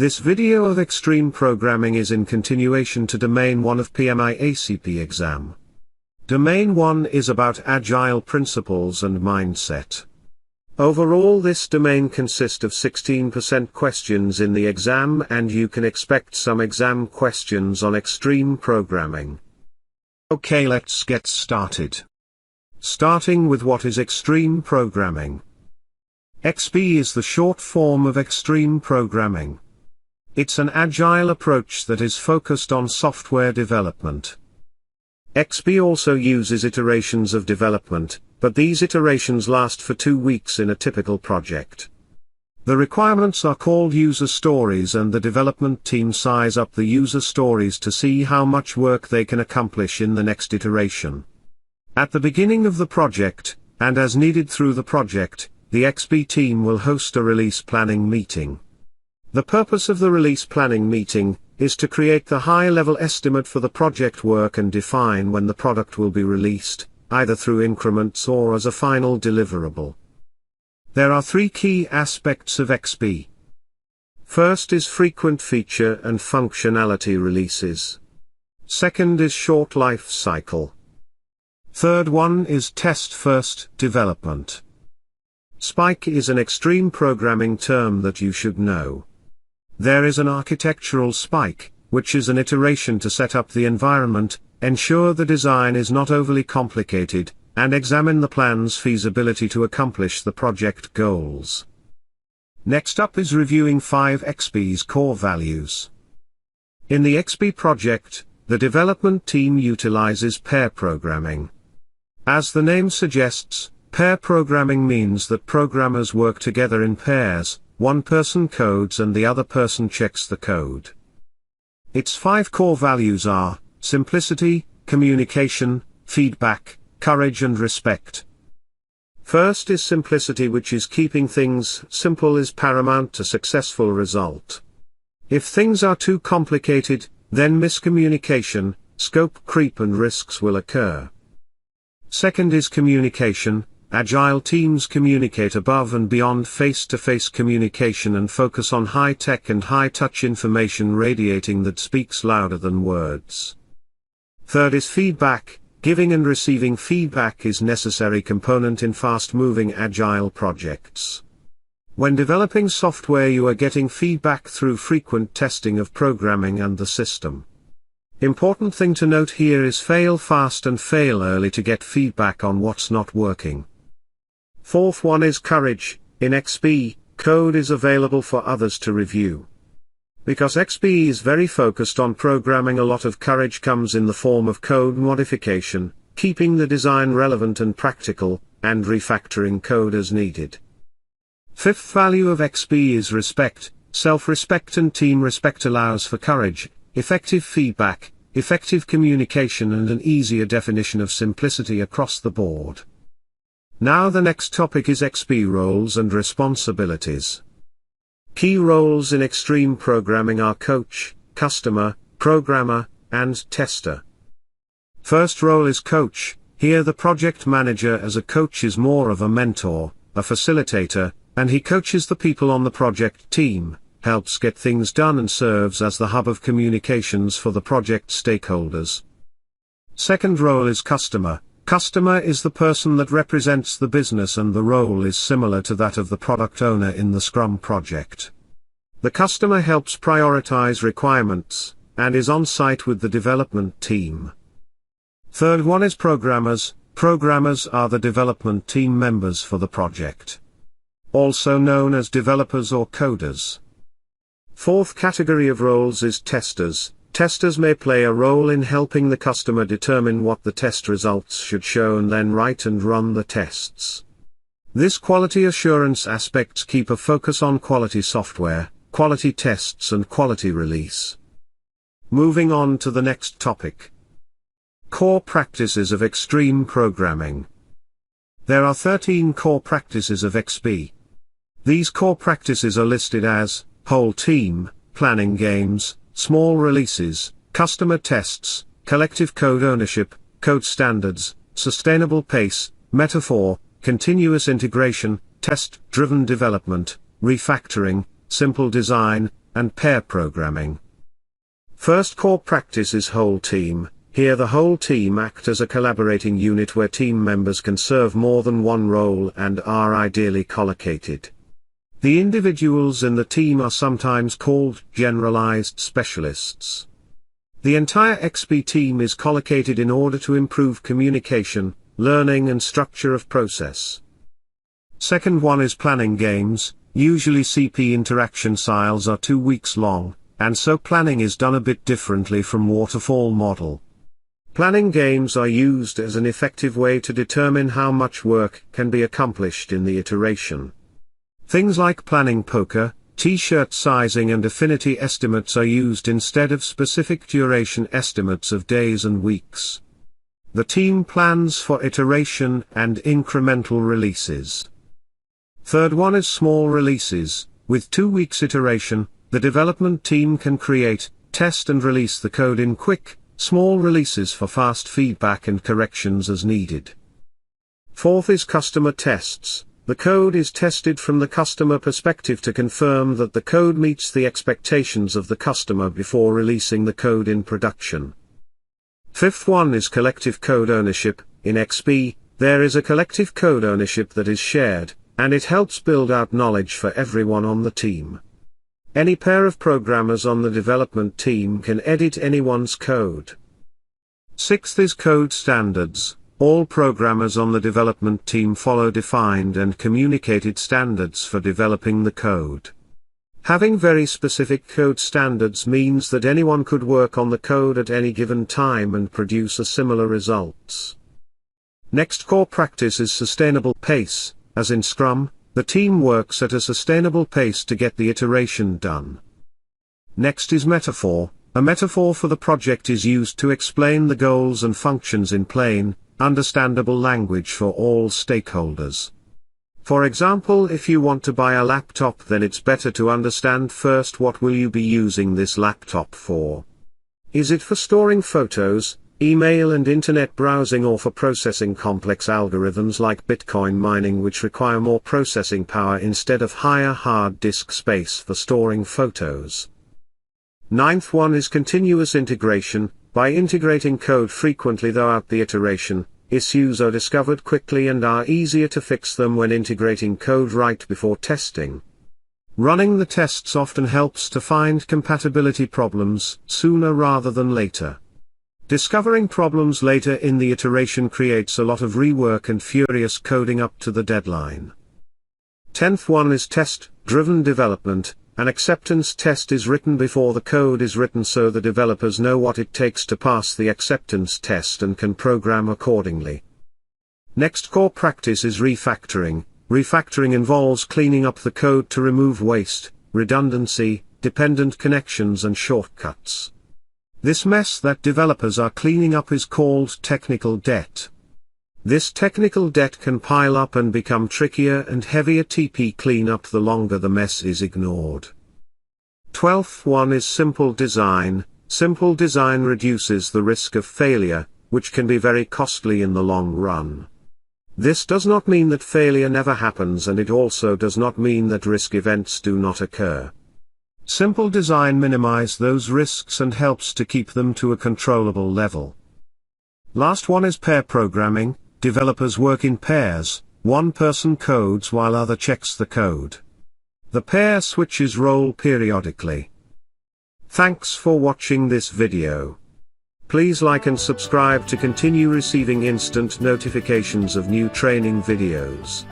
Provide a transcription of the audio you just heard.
This video of extreme programming is in continuation to Domain 1 of PMI ACP exam. Domain 1 is about Agile principles and mindset. Overall, this domain consists of 16% questions in the exam, and you can expect some exam questions on extreme programming. Okay, let's get started. Starting with what is extreme programming. XP is the short form of extreme programming. It's an agile approach that is focused on software development. XP also uses iterations of development, but these iterations last for 2 weeks in a typical project. The requirements are called user stories, and the development team size up the user stories to see how much work they can accomplish in the next iteration. At the beginning of the project, and as needed through the project, the XP team will host a release planning meeting. The purpose of the release planning meeting is to create the high-level estimate for the project work and define when the product will be released, either through increments or as a final deliverable. There are 3 key aspects of XP. First is frequent feature and functionality releases. Second is short life cycle. Third one is test-first development. Spike is an extreme programming term that you should know. There is an architectural spike, which is an iteration to set up the environment, ensure the design is not overly complicated, and examine the plan's feasibility to accomplish the project goals. Next up is reviewing 5 XP's core values. In the XP project, the development team utilizes pair programming. As the name suggests, pair programming means that programmers work together in pairs. One person codes and the other person checks the code. Its 5 core values are simplicity, communication, feedback, courage and respect. First is simplicity, which is keeping things simple is paramount to successful result. If things are too complicated, then miscommunication, scope creep and risks will occur. Second is communication. Agile teams communicate above and beyond face-to-face communication and focus on high-tech and high-touch information radiating that speaks louder than words. Third is feedback. Giving and receiving feedback is necessary component in fast-moving agile projects. When developing software, you are getting feedback through frequent testing of programming and the system. Important thing to note here is fail fast and fail early to get feedback on what's not working. Fourth one is courage. In XP, code is available for others to review. Because XP is very focused on programming, a lot of courage comes in the form of code modification, keeping the design relevant and practical, and refactoring code as needed. Fifth value of XP is respect. Self-respect and team respect allows for courage, effective feedback, effective communication and an easier definition of simplicity across the board. Now the next topic is XP roles and responsibilities. Key roles in extreme programming are coach, customer, programmer, and tester. First role is coach. Here the project manager as a coach is more of a mentor, a facilitator, and he coaches the people on the project team, helps get things done and serves as the hub of communications for the project stakeholders. Second role is customer. Customer is the person that represents the business, and the role is similar to that of the product owner in the Scrum project. The customer helps prioritize requirements, and is on site with the development team. Third one is programmers. Programmers are the development team members for the project, also known as developers or coders. Fourth category of roles is testers. Testers may play a role in helping the customer determine what the test results should show and then write and run the tests. This quality assurance aspects keep a focus on quality software, quality tests and quality release. Moving on to the next topic. Core practices of extreme programming. There are 13 core practices of XP. These core practices are listed as whole team, planning games, small releases, customer tests, collective code ownership, code standards, sustainable pace, metaphor, continuous integration, test-driven development, refactoring, simple design, and pair programming. First core practice is whole team. Here the whole team act as a collaborating unit where team members can serve more than one role and are ideally collocated. The individuals in the team are sometimes called generalized specialists. The entire XP team is collocated in order to improve communication, learning and structure of process. Second one is planning games. Usually CP interaction styles are 2 weeks long, and so planning is done a bit differently from waterfall model. Planning games are used as an effective way to determine how much work can be accomplished in the iteration. Things like planning poker, t-shirt sizing and affinity estimates are used instead of specific duration estimates of days and weeks. The team plans for iteration and incremental releases. Third one is small releases. With 2 weeks iteration, the development team can create, test and release the code in quick, small releases for fast feedback and corrections as needed. Fourth is customer tests. The code is tested from the customer perspective to confirm that the code meets the expectations of the customer before releasing the code in production. Fifth one is collective code ownership. In XP, there is a collective code ownership that is shared, and it helps build out knowledge for everyone on the team. Any pair of programmers on the development team can edit anyone's code. Sixth is code standards. All programmers on the development team follow defined and communicated standards for developing the code. Having very specific code standards means that anyone could work on the code at any given time and produce a similar results. Next core practice is sustainable pace. As in Scrum, the team works at a sustainable pace to get the iteration done. Next is metaphor. A metaphor for the project is used to explain the goals and functions in plain, understandable language for all stakeholders. For example, if you want to buy a laptop, then it's better to understand first what will you be using this laptop for. Is it for storing photos, email and internet browsing, or for processing complex algorithms like Bitcoin mining which require more processing power instead of higher hard disk space for storing photos? Ninth one is continuous integration. By integrating code frequently throughout the iteration, issues are discovered quickly and are easier to fix them when integrating code right before testing. Running the tests often helps to find compatibility problems sooner rather than later. Discovering problems later in the iteration creates a lot of rework and furious coding up to the deadline. 10th one is test-driven development. An acceptance test is written before the code is written so the developers know what it takes to pass the acceptance test and can program accordingly. Next core practice is refactoring. Refactoring involves cleaning up the code to remove waste, redundancy, dependent connections and shortcuts. This mess that developers are cleaning up is called technical debt. This technical debt can pile up and become trickier and heavier TP cleanup the longer the mess is ignored. 12th one is simple design. Simple design reduces the risk of failure, which can be very costly in the long run. This does not mean that failure never happens, and it also does not mean that risk events do not occur. Simple design minimizes those risks and helps to keep them to a controllable level. Last one is pair programming. Developers work in pairs. One person codes while other checks the code. The pair switches role periodically. Thanks for watching this video. Please like and subscribe to continue receiving instant notifications of new training videos.